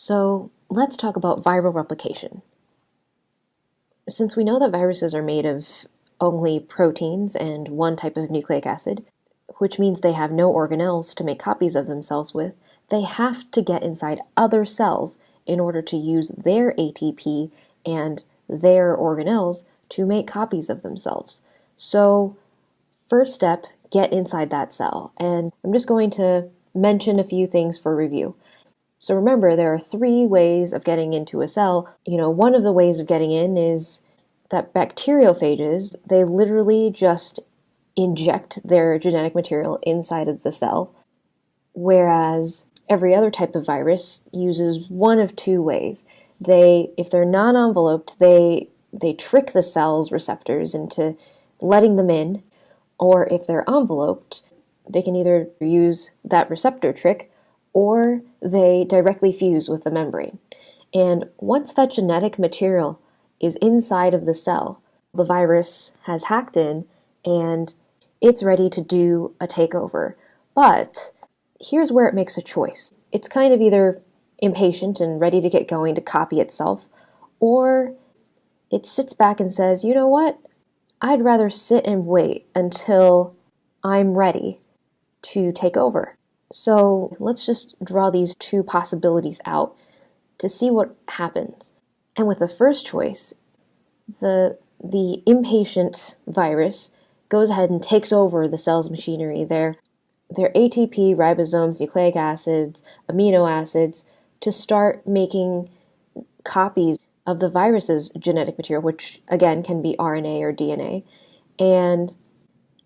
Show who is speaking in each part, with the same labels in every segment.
Speaker 1: So let's talk about viral replication. Since we know that viruses are made of only proteins and one type of nucleic acid, which means they have no organelles to make copies of themselves with, they have to get inside other cells in order to use their ATP and their organelles to make copies of themselves. So, first step, get inside that cell. And I'm just going to mention a few things for review. So remember, there are three ways of getting into a cell. One of the ways of getting in is that bacteriophages, they literally just inject their genetic material inside of the cell, whereas every other type of virus uses one of two ways. If they're non-enveloped, they trick the cell's receptors into letting them in, or if they're enveloped, they can either use that receptor trick or they directly fuse with the membrane. And once that genetic material is inside of the cell, the virus has hacked in and it's ready to do a takeover. But here's where it makes a choice. It's kind of either impatient and ready to get going to copy itself, or it sits back and says, you know what? I'd rather sit and wait until I'm ready to take over. So let's just draw these two possibilities out to see what happens. And with the first choice, the impatient virus goes ahead and takes over the cell's machinery, their ATP, ribosomes, nucleic acids, amino acids, to start making copies of the virus's genetic material, which again can be RNA or DNA, and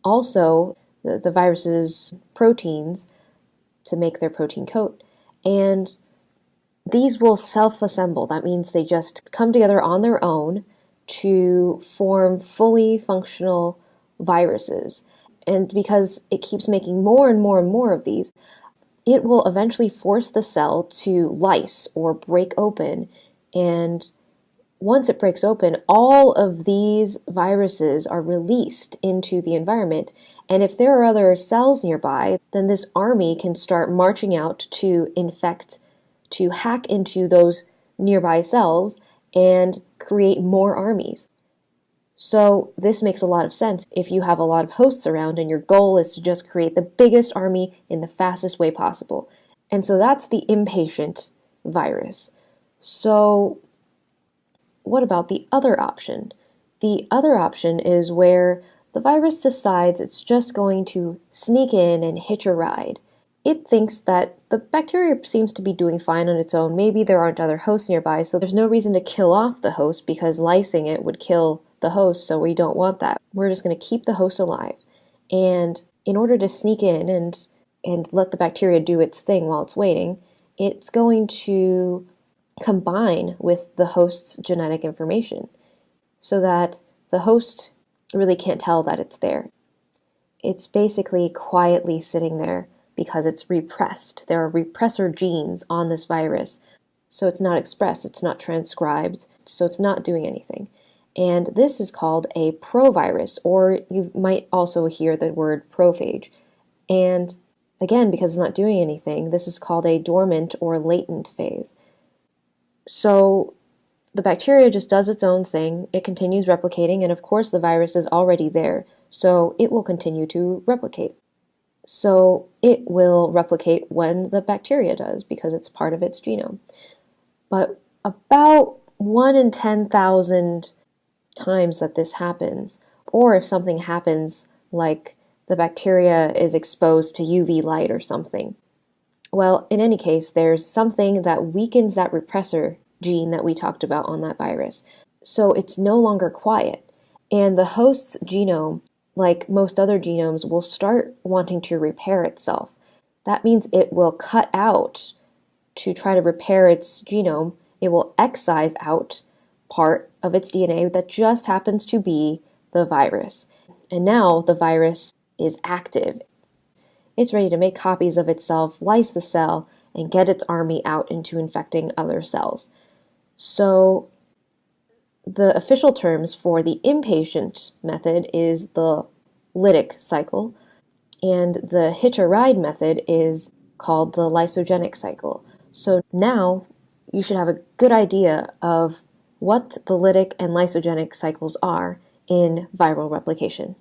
Speaker 1: also the virus's proteins to make their protein coat. And these will self-assemble. That means they just come together on their own to form fully functional viruses. And because it keeps making more and more and more of these, it will eventually force the cell to lyse or break open. And once it breaks open, all of these viruses are released into the environment. And if there are other cells nearby, then this army can start marching out to infect, to hack into those nearby cells and create more armies. So this makes a lot of sense if you have a lot of hosts around and your goal is to just create the biggest army in the fastest way possible. And so that's the impatient virus. So what about the other option? The other option is where the virus decides it's just going to sneak in and hitch a ride. It thinks that the bacteria seems to be doing fine on its own. Maybe there aren't other hosts nearby, so there's no reason to kill off the host because lysing it would kill the host, so we don't want that. We're just going to keep the host alive. And in order to sneak in and let the bacteria do its thing while it's waiting, it's going to combine with the host's genetic information so that the host really can't tell that it's there. It's basically quietly sitting there because it's repressed. There are repressor genes on this virus, so it's not expressed, it's not transcribed, so it's not doing anything. And this is called a provirus, or you might also hear the word prophage. And again, because it's not doing anything, this is called a dormant or latent phase. So the bacteria just does its own thing, it continues replicating, and of course the virus is already there, so it will continue to replicate. So it will replicate when the bacteria does, because it's part of its genome. But about 1 in 10,000 times that this happens, or if something happens like the bacteria is exposed to UV light or something, well, in any case, there's something that weakens that repressor gene that we talked about on that virus. So it's no longer quiet. And the host's genome, like most other genomes, will start wanting to repair itself. That means it will cut out to try to repair its genome. It will excise out part of its DNA that just happens to be the virus. And now the virus is active. It's ready to make copies of itself, lyse the cell, and get its army out into infecting other cells. So the official terms for the impatient method is the lytic cycle, and the hitch-a-ride method is called the lysogenic cycle. So now you should have a good idea of what the lytic and lysogenic cycles are in viral replication.